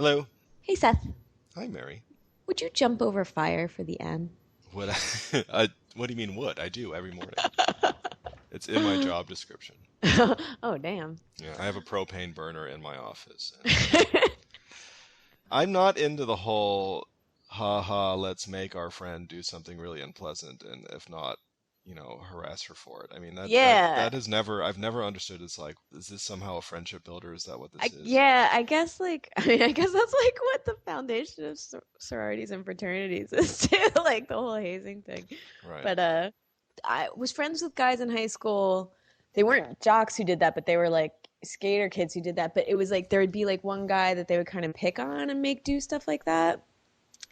Hello. Hey, Seth. Hi, Mary. Would you jump over fire for the N? Would what do you mean would? I do every morning. It's in my job description. Oh, damn. Yeah, I have a propane burner in my office. I'm not into the whole, let's make our friend do something really unpleasant, and if not, harass her for it. I mean, that has never, I've never understood. It's like, is this somehow a friendship builder? Is that what this is? Yeah, I guess that's like what the foundation of sororities and fraternities is too, like the whole hazing thing. Right. But I was friends with guys in high school. They weren't jocks who did that, but they were like skater kids who did that. But it was like there would be like one guy that they would kind of pick on and make do stuff like that.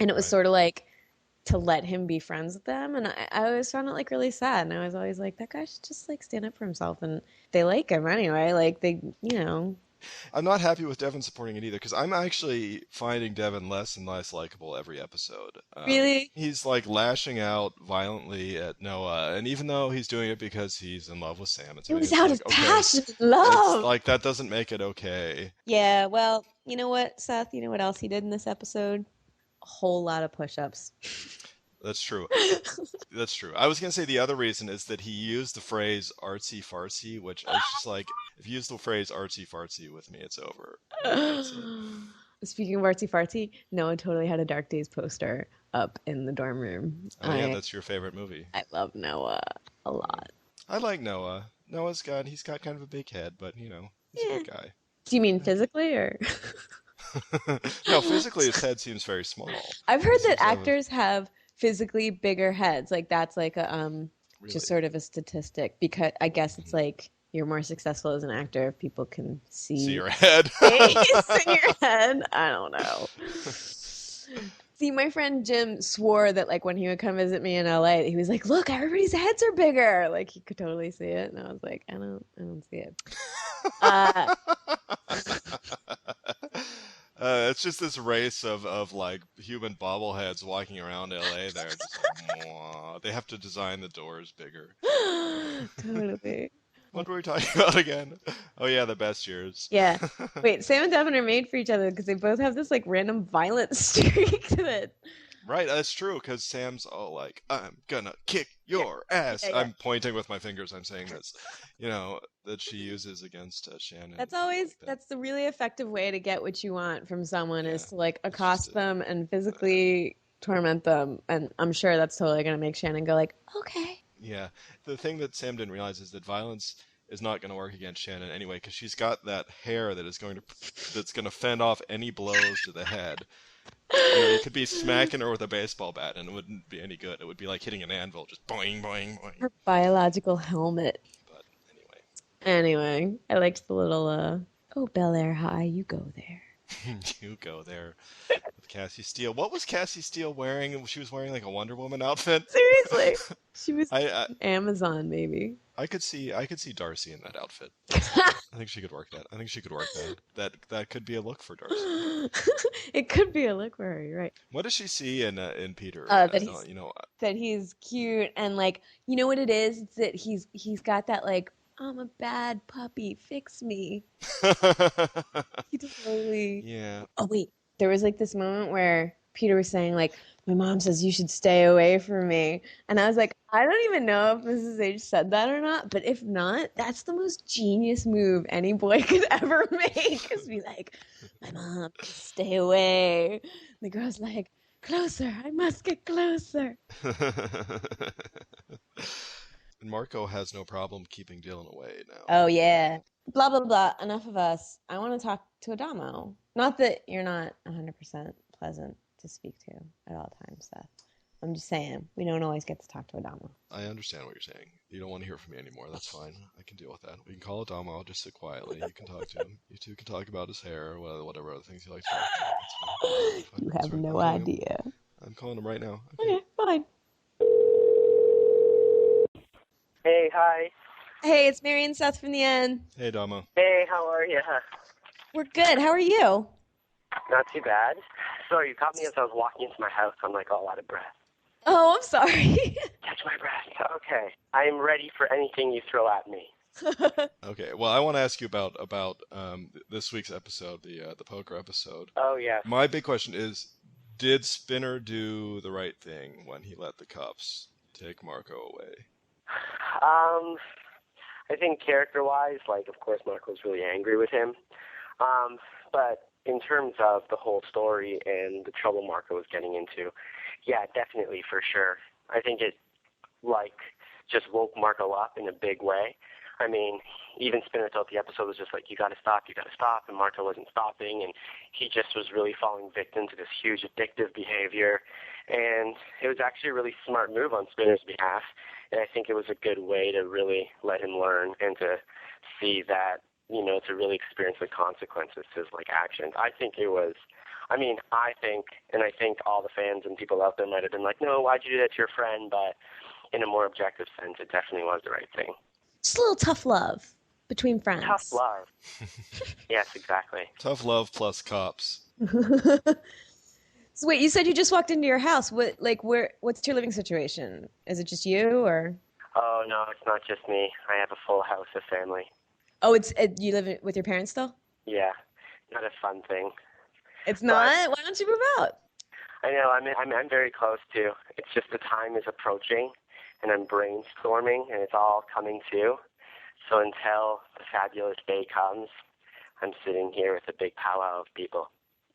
And it was sort of like to let him be friends with them. And I always found it like really sad. And I was always like, that guy should just like stand up for himself. And they like him anyway. Like I'm not happy with Devin supporting it either, because I'm actually finding Devin less and less likable every episode. Really? He's like lashing out violently at Noah, and even though he's doing it because he's in love with Sam, it was out of passion, love. It's like that doesn't make it okay. Yeah, well, you know what, Seth? You know what else he did in this episode? A whole lot of push-ups. That's true. That's true. I was going to say the other reason is that he used the phrase artsy-fartsy, which is just like, if you use the phrase artsy-fartsy with me, it's over. That's it. Speaking of artsy-fartsy, Noah totally had a Dark Days poster up in the dorm room. Oh, yeah, that's your favorite movie. I love Noah a lot. I like Noah. He's got kind of a big head, but, he's a good guy. Do you mean physically, or...? No, physically his head seems very small. I've heard that actors have physically bigger heads. Like that's like a really? Just sort of a statistic, because I guess it's like you're more successful as an actor if people can see your head. Face in your head. I don't know. See, my friend Jim swore that like when he would come visit me in LA, he was like, "Look, everybody's heads are bigger." Like he could totally see it, and I was like, "I don't see it." It's just this race of like human bobbleheads walking around LA. They're just like, mwah. They have to design the doors bigger. Totally. What were we talking about again? Oh yeah, the best years. Yeah. Wait, Sam and Devin are made for each other because they both have this like random violent streak to it. Right, that's true, because Sam's all like, I'm gonna kick your ass. Yeah. I'm pointing with my fingers, I'm saying this, that she uses against Shannon. That's the really effective way to get what you want from someone is to like accost them and physically torment them. And I'm sure that's totally going to make Shannon go like, okay. Yeah. The thing that Sam didn't realize is that violence is not going to work against Shannon anyway, because she's got that hair that's going to fend off any blows to the head. You could be smacking her with a baseball bat and it wouldn't be any good. It would be like hitting an anvil, just boing, boing, boing. Her biological helmet. But anyway, I liked the little, Bel Air High, you go there. You go there with Cassie Steele. What was Cassie Steele wearing? She was wearing like a Wonder Woman outfit. Seriously, she was Amazon maybe. I could see Darcy in that outfit. I think she could work that. That could be a look for Darcy. It could be a look for her. You're right. What does she see in Peter? That he's cute and like you know what it is? It's that he's got that like I'm a bad puppy, fix me. He totally. Yeah. Oh wait, there was like this moment where Peter was saying like, my mom says you should stay away from me. And I was like, I don't even know if Mrs. H said that or not, but if not, that's the most genius move any boy could ever make. Is be like, my mom, stay away. And the girl's like, closer, I must get closer. And Marco has no problem keeping Dylan away now. Oh, yeah. Blah, blah, blah. Enough of us. I want to talk to Adamo. Not that you're not 100% pleasant to speak to at all times, Seth. I'm just saying, we don't always get to talk to Adamo. I understand what you're saying. You don't want to hear from me anymore. That's fine. I can deal with that. We can call Adamo. I'll just sit quietly. You can talk to him. You two can talk about his hair or whatever other things you like to talk about. That's fine. You have no idea. I'm calling him right now. Okay, fine. Hey, hi. Hey, it's Mary and Seth from the N. Hey, Adamo. Hey, how are you? We're good. How are you? Not too bad. Sorry, you caught me as I was walking into my house. I'm like all out of breath. Oh, I'm sorry. Catch my breath. Okay. I'm ready for anything you throw at me. Okay. Well, I want to ask you about this week's episode, the poker episode. Oh, yeah. My big question is, did Spinner do the right thing when he let the cops take Marco away? I think character-wise, like, of course, Marco was really angry with him. But in terms of the whole story and the trouble Marco was getting into, yeah, definitely, for sure. I think it, like, just woke Marco up in a big way. I mean, even Spinner thought the episode was just like, you gotta stop, and Marco wasn't stopping, and he just was really falling victim to this huge addictive behavior. And it was actually a really smart move on Spinner's behalf, and I think it was a good way to really let him learn and to see that, you know, to really experience the consequences to his, like, actions. I think it was, I think all the fans and people out there might have been like, no, why'd you do that to your friend? But in a more objective sense, it definitely was the right thing. Just a little tough love between friends. Tough love. Yes, exactly. Tough love plus cops. So wait, you said you just walked into your house. What's your living situation? Is it just you, or? Oh, no, it's not just me. I have a full house of family. Oh, you live with your parents still? Yeah, not a fun thing. It's not? Why don't you move out? I know, I'm very close to. It's just the time is approaching, and I'm brainstorming, and it's all coming to. So until the fabulous day comes, I'm sitting here with a big powwow of people.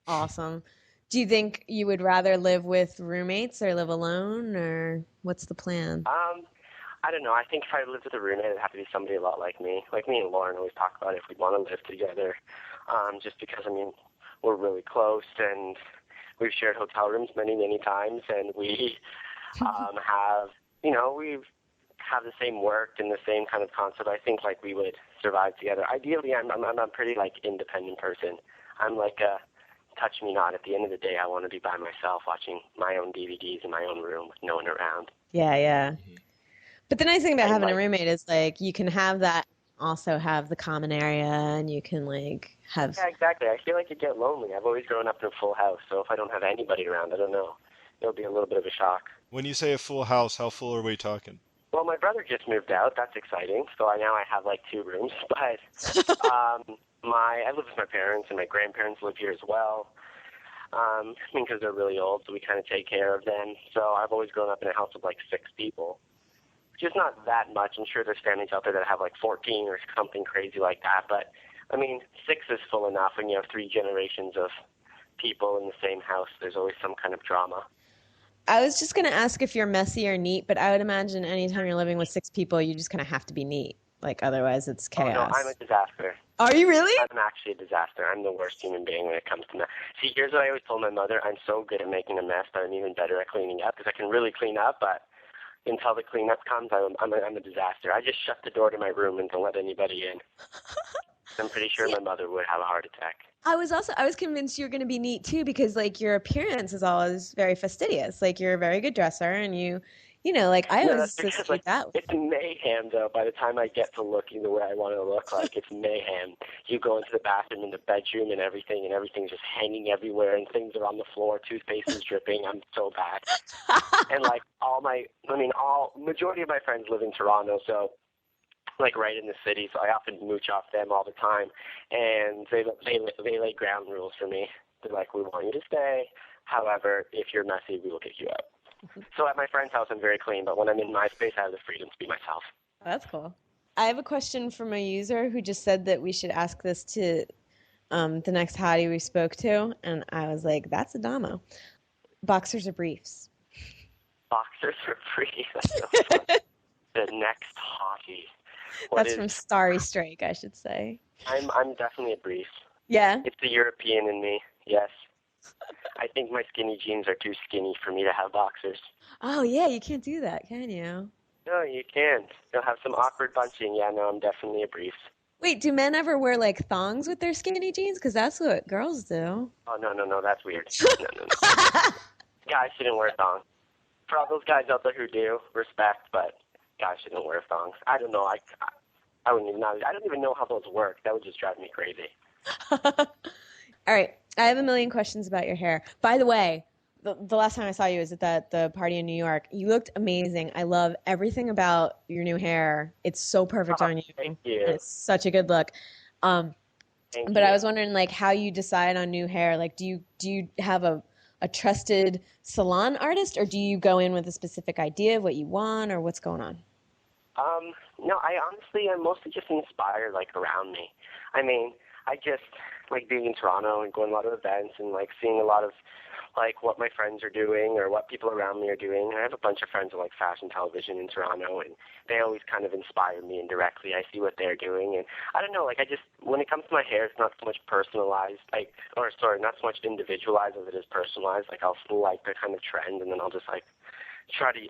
Awesome. Do you think you would rather live with roommates or live alone, or what's the plan? I don't know. I think if I lived with a roommate, it'd have to be somebody a lot like me. Like me and Lauren always talk about if we'd want to live together, just because, we're really close, and we've shared hotel rooms many, many times, and we we have the same work and the same kind of concept. I think, like, we would survive together. Ideally, I'm a pretty, like, independent person. I'm like a touch me not. At the end of the day, I want to be by myself watching my own DVDs in my own room with no one around. Yeah, yeah. Mm-hmm. But the nice thing about having a like, roommate is, like, you can have that, also have the common area, and you can, like, have... Yeah, exactly. I feel like you get lonely. I've always grown up in a full house, so if I don't have anybody around, I don't know. It'll be a little bit of a shock. When you say a full house, how full are we talking? Well, my brother just moved out. That's exciting. So now I have, like, 2 rooms. But I live with my parents, and my grandparents live here as well. Because they're really old, so we kind of take care of them. So I've always grown up in a house of, like, 6 people, which is not that much. I'm sure there's families out there that have, like, 14 or something crazy like that. But, 6 is full enough when you have 3 generations of people in the same house. There's always some kind of drama. I was just going to ask if you're messy or neat, but I would imagine anytime you're living with 6 people, you just kind of have to be neat. Like, otherwise it's chaos. Oh, no, I'm a disaster. Are you really? I'm actually a disaster. I'm the worst human being when it comes to mess. See, here's what I always told my mother. I'm so good at making a mess, but I'm even better at cleaning up, because I can really clean up, but until the cleanup comes, I'm a disaster. I just shut the door to my room and don't let anybody in. I'm pretty sure my mother would have a heart attack. I was convinced you were going to be neat too, because, like, your appearance is always very fastidious. Like, you're a very good dresser, and I always associate that with. It's mayhem, though. By the time I get to looking the way I want to look, like, it's mayhem. You go into the bathroom and the bedroom and everything's just hanging everywhere, and things are on the floor, toothpaste is dripping. I'm so bad. And, like, majority of my friends live in Toronto, so, like, right in the city, so I often mooch off them all the time, and they lay ground rules for me. They're like, we want you to stay. However, if you're messy, we will kick you out. So at my friend's house, I'm very clean, but when I'm in my space, I have the freedom to be myself. Oh, that's cool. I have a question from a user who just said that we should ask this to the next hottie we spoke to, and I was like, that's Adamo. Boxers or briefs? Boxers or briefs? That's so fun. The next hottie. That's from Starry Strike, I should say. I'm definitely a brief. Yeah? It's the European in me, yes. I think my skinny jeans are too skinny for me to have boxers. Oh, yeah, you can't do that, can you? No, you can't. You'll have some awkward bunching. Yeah, no, I'm definitely a brief. Wait, do men ever wear, like, thongs with their skinny jeans? Because that's what girls do. Oh, no, that's weird. No. Guys shouldn't wear thongs. For all those guys out there who do, respect, but guys shouldn't wear thongs. I don't know. I don't even know how those work. That would just drive me crazy. All right. I have a million questions about your hair. By the way, the last time I saw you was at the party in New York. You looked amazing. I love everything about your new hair. It's so perfect on you. Thank And you. it's such a good look. Thank But you. I was wondering, like, how you decide on new hair. Like, do you have a trusted salon artist, or do you go in with a specific idea of what you want, or what's going on? No, I'm mostly just inspired, like, around me. I mean, I just like being in Toronto and going to a lot of events and, like, seeing a lot of, like, what my friends are doing or what people around me are doing. I have a bunch of friends who like fashion television in Toronto, and they always kind of inspire me indirectly. I see what they're doing, and I don't know, like, I just, when it comes to my hair, it's not so much personalized, like, or sorry, not so much individualized as it is personalized. Like, I'll like the kind of trend, and then I'll just, like,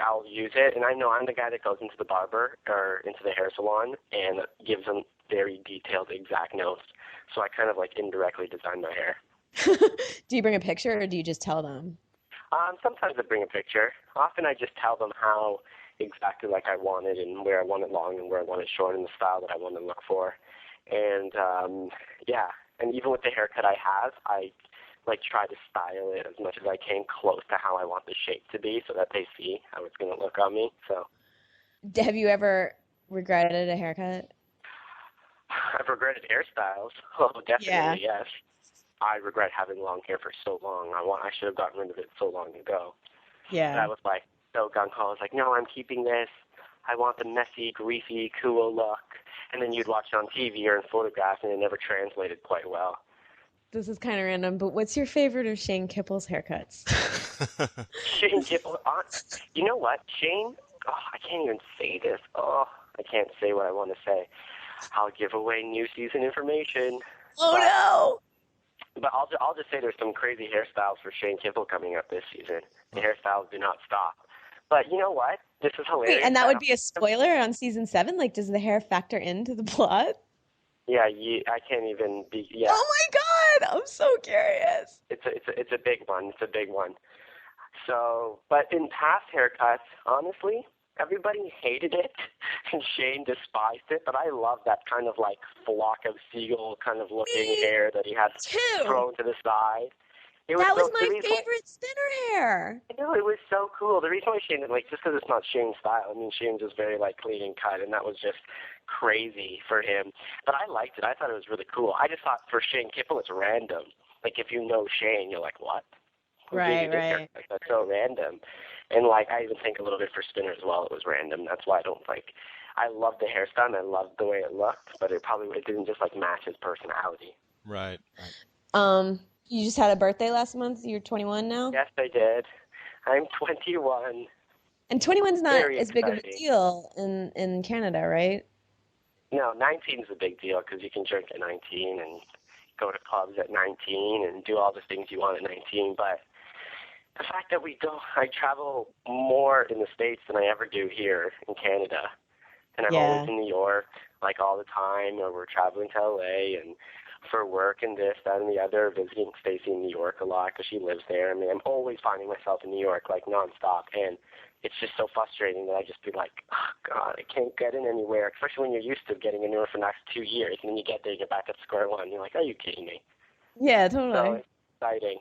I'll use it. And I know I'm the guy that goes into the barber or into the hair salon and gives them very detailed, exact notes. So I kind of, like, indirectly design my hair. Do you bring a picture, or do you just tell them? Sometimes I bring a picture. Often I just tell them how exactly, like, I want it and where I want it long and where I want it short and the style that I want to look for. And, yeah, and even with the haircut I have, I, like, try to style it as much as I can close to how I want the shape to be so that they see how it's going to look on me. So Have you ever regretted a haircut? I've regretted hairstyles. Oh, Yeah. definitely, yes. I regret having long hair for so long. I should have gotten rid of it so long ago. But I Yeah. was, like, so gung-ho. I was like, no, I'm keeping this. I want the messy, greasy, cool look. And then you'd watch it on TV or in photographs, and it never translated quite well. This is kind of random, but what's your favorite of Shane Kipple's haircuts? Shane Gibble, you know what? Shane, I can't even say this. I can't say what I want to say. I'll give away new season information. Oh But no! But I'll just say there's some crazy hairstyles for Shane Kippel coming up this season. The hairstyles do not stop. But you know what? This is hilarious. Wait, and that would be a spoiler on season 7? Like, does the hair factor into the plot? Yeah, I can't even be. Yeah, Oh my god! I'm so curious. it's a big one. It's a big one. So, but in past haircuts, honestly, everybody hated it, and Shane despised it. But I love that kind of, like, flock of seagull kind of looking Me hair that he had too. thrown to the side. It was That was so my the reason. favorite spinner hair. I know, it was so cool. The reason why Shane, like, just because it's not Shane's style. I mean, Shane's just very, like, clean and cut, and that was just crazy for him. But I liked it. I thought it was really cool. I just thought for Shane Kippel, it's random. Like, if you know Shane, you're like, what? Who gave you this haircut? Like, that's so random. And, like, I even think a little bit for Spinner as well, it was random. That's why I don't, like, I loved the hairstyle and I loved the way it looked, but it didn't just, like, match his personality. Right. You just had a birthday last month. You're 21 now? Yes, I did. I'm 21. And 21's not Very as big of a exciting. deal in Canada, right? No, 19 is a big deal because you can drink at 19 and go to clubs at 19 and do all the things you want at 19. But the fact that I travel more in the States than I ever do here in Canada. And I'm always in New York, like, all the time, or we're traveling to LA and for work and this, that, and the other, visiting Stacy in New York a lot because she lives there. I mean, I'm always finding myself in New York, like, nonstop. And it's just so frustrating that I just be like, oh, God, I can't get in anywhere, especially when you're used to getting anywhere for the next 2 years. And then you get there, you get back at square one. You're like, are you kidding me? Yeah, totally. So it's exciting.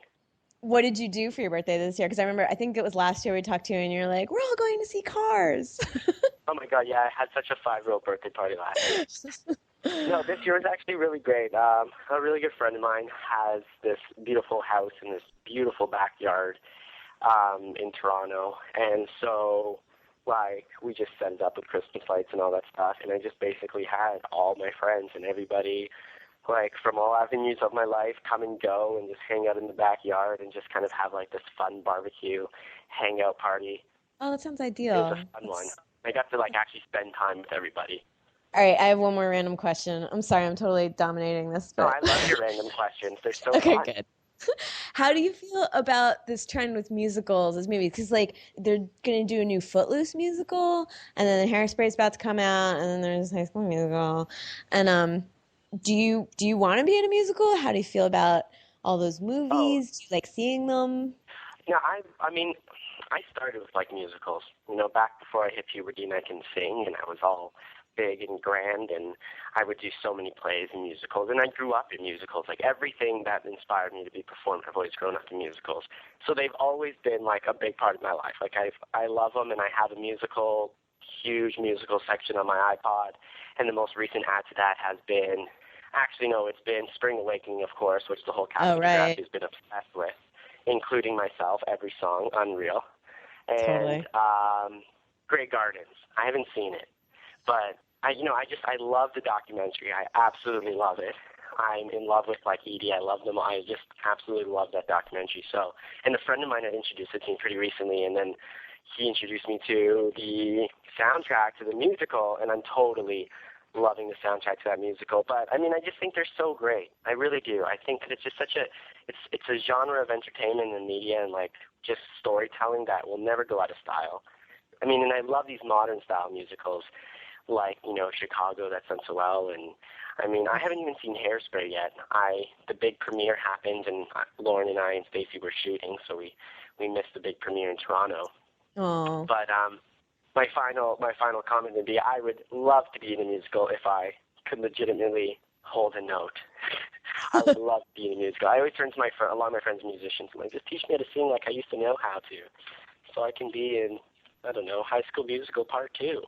What did you do for your birthday this year? Because I remember, I think it was last year we talked to you and you're like, we're all going to see Cars. Oh, my God, yeah, I had such a 5-year-old birthday party last year. No, this year was actually really great. A really good friend of mine has this beautiful house in this beautiful backyard in Toronto. And so, like, we just set it up with Christmas lights and all that stuff. And I just basically had all my friends and everybody, like, from all avenues of my life come and go and just hang out in the backyard and just kind of have, like, this fun barbecue hangout party. Oh, that sounds It ideal. was a fun one. I got to, like, actually spend time with everybody. All right, I have one more random question. I'm sorry, I'm totally dominating this. No, But... I love your random questions. They're so Okay, fun. good. How do you feel about this trend with musicals as movies? Because, like, they're going to do a new Footloose musical, and then Hairspray's about to come out, and then there's High School Musical. And do you want to be in a musical? How do you feel about all those movies? Do you like seeing them? Yeah, I mean, I started with, like, musicals. You know, back before I hit puberty and I can sing, and I was all big and grand, and I would do so many plays and musicals, and I grew up in musicals. Like, everything that inspired me to be performed, I've always grown up in musicals. So they've always been, like, a big part of my life. Like, I love them, and I have a huge musical section on my iPod, and the most recent add to that has been, actually, no, it's been Spring Awakening, of course, which the whole cast of Degrassi has been obsessed with, including myself, every song, unreal. And Grey Gardens. I haven't seen it, but I love the documentary. I absolutely love it. I'm in love with, like, Edie. I love them. I just absolutely love that documentary. So, and a friend of mine had introduced it to me pretty recently, and then he introduced me to the soundtrack to the musical, and I'm totally loving the soundtrack to that musical. But I mean, I just think they're so great. I really do. I think that it's just it's a genre of entertainment and media and, like, just storytelling that will never go out of style. I mean, and I love these modern style musicals, like, Chicago, That's Done So Well, and I mean, I haven't even seen Hairspray yet. The big premiere happened, and Lauren and I and Stacey were shooting, so we missed the big premiere in Toronto. Oh. But my final comment would be, I would love to be in a musical if I could legitimately hold a note. I would love to be in a musical. I always turn to a lot of my friends are musicians. I'm like, just teach me how to sing like I used to know how to, so I can be in, I don't know, High School Musical Part 2.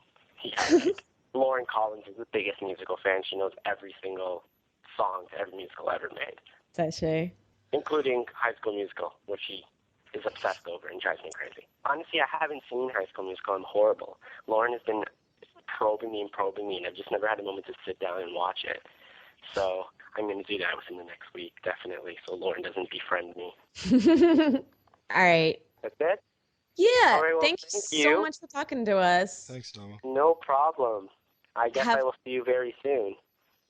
Yeah, like, Lauren Collins is the biggest musical fan. She knows every single song to every musical ever made. Is that she? Including High School Musical, which she is obsessed over and drives me crazy. Honestly, I haven't seen High School Musical. I'm horrible. Lauren has been probing me, and I've just never had a moment to sit down and watch it. So I'm going to do that within the next week, definitely, so Lauren doesn't befriend me. All right. That's it? Yeah. All right, well, thank you so much for talking to us. Thanks, Adamo. No problem. I guess I will see you very soon.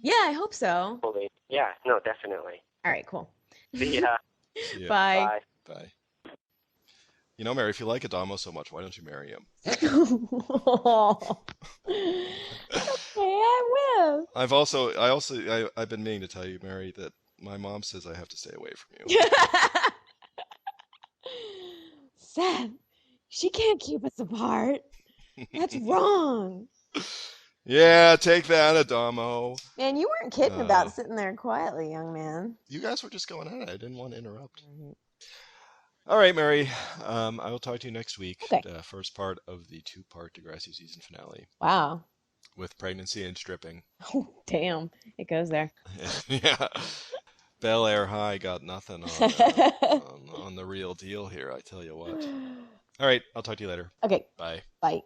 Yeah, I hope so. Hopefully. Yeah, no, definitely. All right, cool. See ya. See ya. Bye. Bye. You know, Mary, if you like Adamo so much, why don't you marry him? Okay, I will. I've been meaning to tell you, Mary, that my mom says I have to stay away from you. Seth, she can't keep us apart. That's wrong. Yeah, take that, Adamo. Man, you weren't kidding about sitting there quietly, young man. You guys were just going at it. I didn't want to interrupt. All right, Mary. I will talk to you next week. Okay. The first part of the 2-part Degrassi season finale. Wow. With pregnancy and stripping. Oh, damn. It goes there. Yeah. Bel Air High got nothing on the real deal here, I tell you what. All right, I'll talk to you later. Okay. Bye. Bye.